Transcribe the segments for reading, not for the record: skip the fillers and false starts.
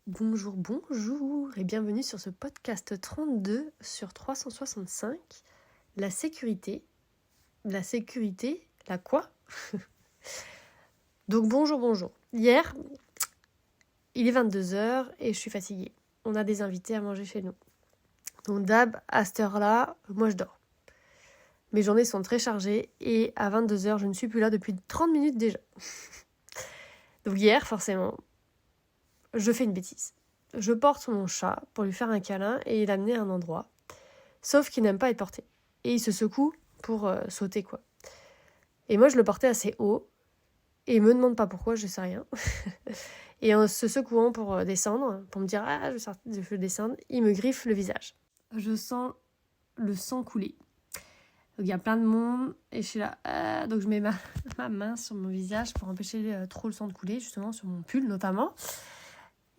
Bonjour, bonjour et bienvenue sur ce podcast 32 sur 365. La sécurité. La quoi? Donc bonjour. Hier, il est 22h et je suis fatiguée. On a des invités à manger chez nous. Donc d'hab, à cette heure-là, moi je dors. Mes journées sont très chargées et à 22h, je ne suis plus là depuis 30 minutes déjà. Donc hier, forcément, je fais une bêtise. Je porte mon chat pour lui faire un câlin et l'amener à un endroit. Sauf qu'il n'aime pas être porté. Et il se secoue pour sauter, quoi. Et moi, je le portais assez haut. Et il me demande pas pourquoi, je sais rien. Et en se secouant pour descendre, pour me dire « Ah, je veux descendre », il me griffe le visage. Je sens le sang couler. Donc il y a plein de monde et je suis là. Donc je mets ma main sur mon visage pour empêcher trop le sang de couler, justement sur mon pull notamment.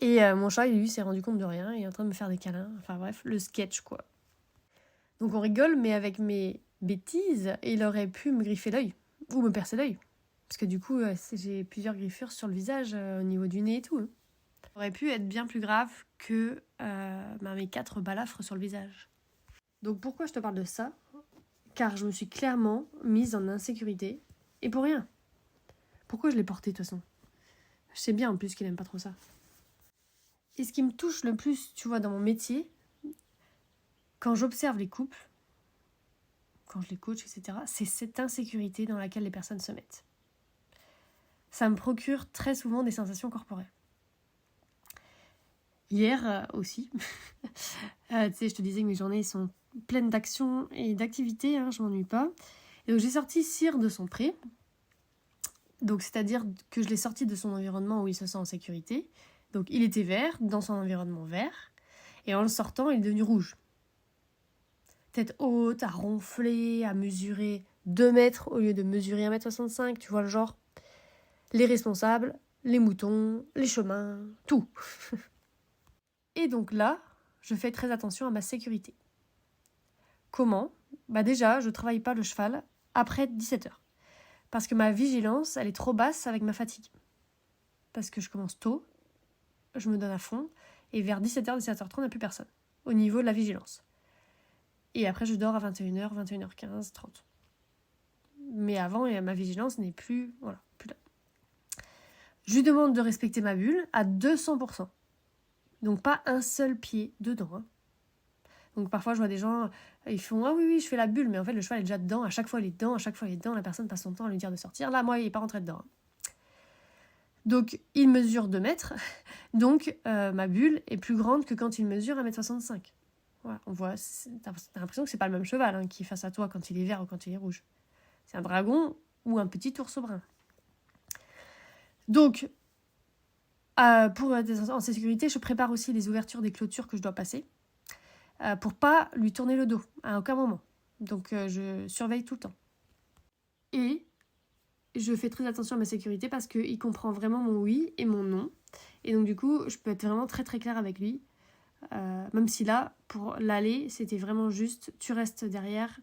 Et mon chat, lui, s'est rendu compte de rien. Il est en train de me faire des câlins. Enfin bref, le sketch, quoi. Donc on rigole, mais avec mes bêtises, il aurait pu me griffer l'œil. Ou me percer l'œil. Parce que du coup, j'ai plusieurs griffures sur le visage, au niveau du nez et tout. Ça aurait pu être bien plus grave que mes 4 balafres sur le visage. Donc pourquoi je te parle de ça ? Car je me suis clairement mise en insécurité. Et pour rien. Pourquoi je l'ai porté, de toute façon ? Je sais bien en plus qu'il aime pas trop ça. Et ce qui me touche le plus, tu vois, dans mon métier, quand j'observe les couples, quand je les coach, etc., c'est cette insécurité dans laquelle les personnes se mettent. Ça me procure très souvent des sensations corporelles. Hier aussi, tu sais, je te disais que mes journées sont pleines d'actions et d'activités, je m'ennuie pas. Et donc j'ai sorti Cyr de son pré, donc c'est-à-dire que je l'ai sorti de son environnement où il se sent en sécurité. Donc il était vert, dans son environnement vert, et en le sortant, il est devenu rouge. Tête haute, à ronfler, à mesurer 2 mètres au lieu de mesurer 1,65 m, tu vois le genre. Les responsables, les moutons, les chemins, tout. Et donc là, je fais très attention à ma sécurité. Comment ? Déjà, je ne travaille pas le cheval après 17h. Parce que ma vigilance, elle est trop basse avec ma fatigue. Parce que je commence tôt, je me donne à fond, et vers 17h, 17h30, il n'y a plus personne, au niveau de la vigilance. Et après, je dors à 21h, 21h15, 30. Mais avant, ma vigilance n'est plus, plus là. Je lui demande de respecter ma bulle à 200%. Donc pas un seul pied dedans. Donc parfois, je vois des gens, ils font « Ah oui, je fais la bulle », mais en fait, le cheval est déjà dedans, à chaque fois, il est dedans, la personne passe son temps à lui dire de sortir. Là, moi, il n'est pas rentré dedans. Donc, il mesure 2 mètres, donc ma bulle est plus grande que quand il mesure 1,65 m. Voilà, on voit, t'as l'impression que c'est pas le même cheval qui est face à toi quand il est vert ou quand il est rouge. C'est un dragon ou un petit ours brun. Donc, pour être en sécurité, je prépare aussi les ouvertures des clôtures que je dois passer pour pas lui tourner le dos à aucun moment. Donc, je surveille tout le temps. Et je fais très attention à ma sécurité parce qu'il comprend vraiment mon oui et mon non. Et donc, du coup, je peux être vraiment très très claire avec lui. Même si là, pour l'aller, c'était vraiment juste, tu restes derrière,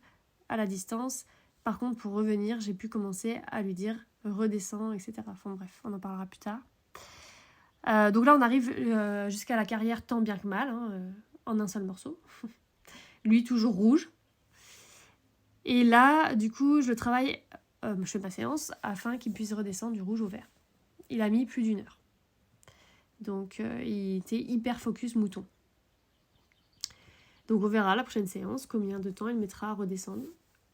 à la distance. Par contre, pour revenir, j'ai pu commencer à lui dire redescends, etc. Enfin bref, on en parlera plus tard. Donc là, on arrive jusqu'à la carrière tant bien que mal, en un seul morceau. Lui, toujours rouge. Et là, du coup, je travaille, je fais ma séance afin qu'il puisse redescendre du rouge au vert. Il a mis plus d'1 heure. Donc, il était hyper focus mouton. Donc on verra la prochaine séance combien de temps il mettra à redescendre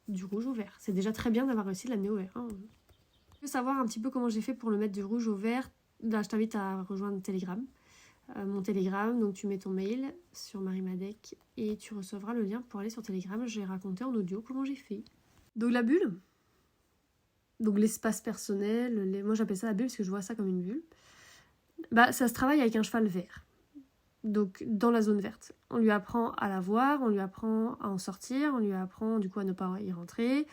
du rouge au vert. C'est déjà très bien d'avoir réussi de l'amener au vert. Tu veux savoir un petit peu comment j'ai fait pour le mettre du rouge au vert ? Là, je t'invite à rejoindre Telegram. Mon Telegram, donc tu mets ton mail sur Marimadec et tu recevras le lien pour aller sur Telegram. J'ai raconté en audio comment j'ai fait. Donc la bulle, donc l'espace personnel, moi j'appelle ça la bulle parce que je vois ça comme une bulle. Ça se travaille avec un cheval vert. Donc dans la zone verte. On lui apprend à la voir, on lui apprend à en sortir, on lui apprend du coup à ne pas y rentrer.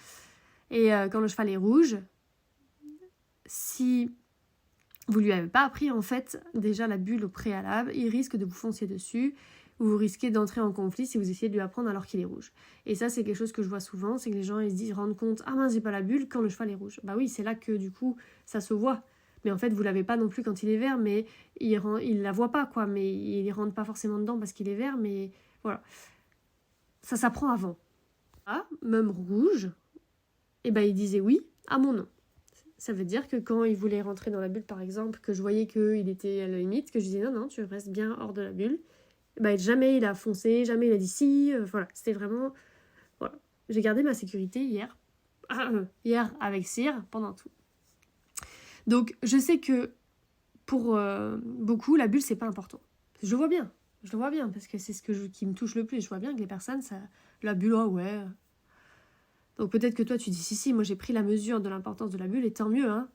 Et quand le cheval est rouge, si vous lui avez pas appris en fait déjà la bulle au préalable, il risque de vous foncer dessus, ou vous risquez d'entrer en conflit si vous essayez de lui apprendre alors qu'il est rouge. Et ça c'est quelque chose que je vois souvent, c'est que les gens ils se rendent compte « Ah mince j'ai pas la bulle » quand le cheval est rouge. Bah oui, c'est là que du coup ça se voit. Mais en fait, vous l'avez pas non plus quand il est vert, mais il la voit pas, quoi. Mais il rentre pas forcément dedans parce qu'il est vert, mais voilà. Ça s'apprend avant. Ah, même rouge, et ben il disait oui à mon nom. Ça veut dire que quand il voulait rentrer dans la bulle, par exemple, que je voyais qu'il était à la limite, que je disais non, tu restes bien hors de la bulle, bah, jamais il a foncé, jamais il a dit si, voilà, c'était vraiment... Voilà. J'ai gardé ma sécurité hier avec Cyr, pendant tout. Donc, je sais que pour beaucoup, la bulle, c'est pas important. Je le vois bien, parce que c'est qui me touche le plus. Je vois bien que les personnes, la bulle, oh ouais. Donc peut-être que toi, tu dis si, moi j'ai pris la mesure de l'importance de la bulle, et tant mieux, hein.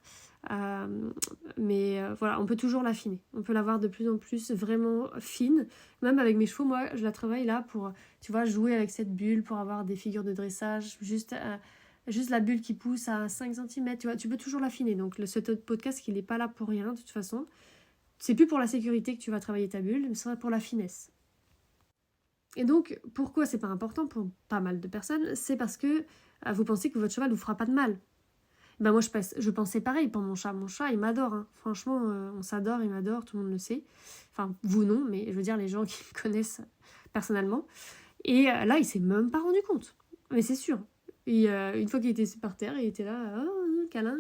Mais voilà, on peut toujours l'affiner. On peut l'avoir de plus en plus vraiment fine. Même avec mes chevaux, moi, je la travaille là pour, tu vois, jouer avec cette bulle, pour avoir des figures de dressage, juste la bulle qui pousse à 5 cm, tu vois, tu peux toujours l'affiner. Donc ce podcast, il n'est pas là pour rien, de toute façon. C'est plus pour la sécurité que tu vas travailler ta bulle, mais c'est pour la finesse. Et donc, pourquoi c'est pas important pour pas mal de personnes? C'est parce que vous pensez que votre cheval ne vous fera pas de mal. Ben moi, je pensais pareil pour mon chat. Mon chat, il m'adore. Hein. Franchement, on s'adore, il m'adore, tout le monde le sait. Enfin, vous non, mais je veux dire les gens qui me connaissent personnellement. Et là, il s'est même pas rendu compte. Mais c'est sûr. Et une fois qu'il était par terre, il était là, oh, câlin.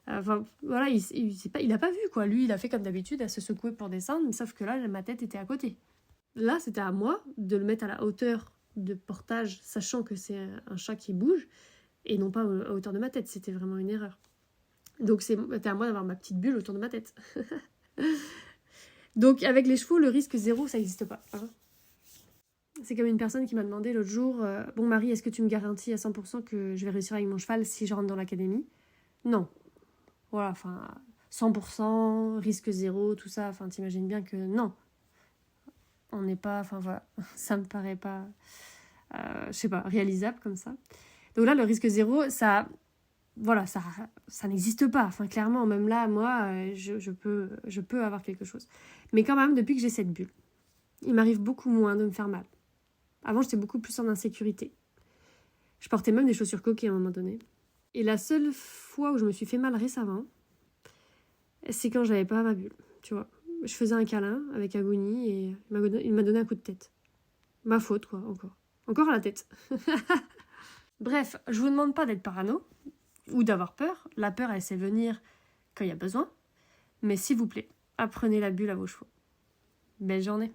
Enfin, voilà, il a pas vu, quoi. Lui, il a fait comme d'habitude, à se secouer pour descendre, mais sauf que là, ma tête était à côté. Là, c'était à moi de le mettre à la hauteur de portage, sachant que c'est un chat qui bouge, et non pas à hauteur de ma tête. C'était vraiment une erreur. Donc, c'était à moi d'avoir ma petite bulle autour de ma tête. Donc, avec les chevaux, le risque zéro, ça n'existe pas. Hein. C'est comme une personne qui m'a demandé l'autre jour, bon Marie, est-ce que tu me garantis à 100% que je vais réussir avec mon cheval si je rentre dans l'académie? Non. Voilà, enfin, 100%, risque zéro, tout ça, enfin, t'imagines bien que non. On n'est pas, enfin voilà, ça me paraît pas, je sais pas, réalisable comme ça. Donc là, le risque zéro, ça n'existe pas. Enfin, clairement, même là, moi, je peux avoir quelque chose. Mais quand même, depuis que j'ai cette bulle, il m'arrive beaucoup moins de me faire mal. Avant, j'étais beaucoup plus en insécurité. Je portais même des chaussures coquées à un moment donné. Et la seule fois où je me suis fait mal récemment, c'est quand j'avais pas ma bulle, tu vois. Je faisais un câlin avec Agony et il m'a donné un coup de tête. Ma faute, quoi, encore. Encore à la tête. Bref, je vous demande pas d'être parano ou d'avoir peur. La peur, elle sait venir quand il y a besoin. Mais s'il vous plaît, apprenez la bulle à vos chevaux. Belle journée.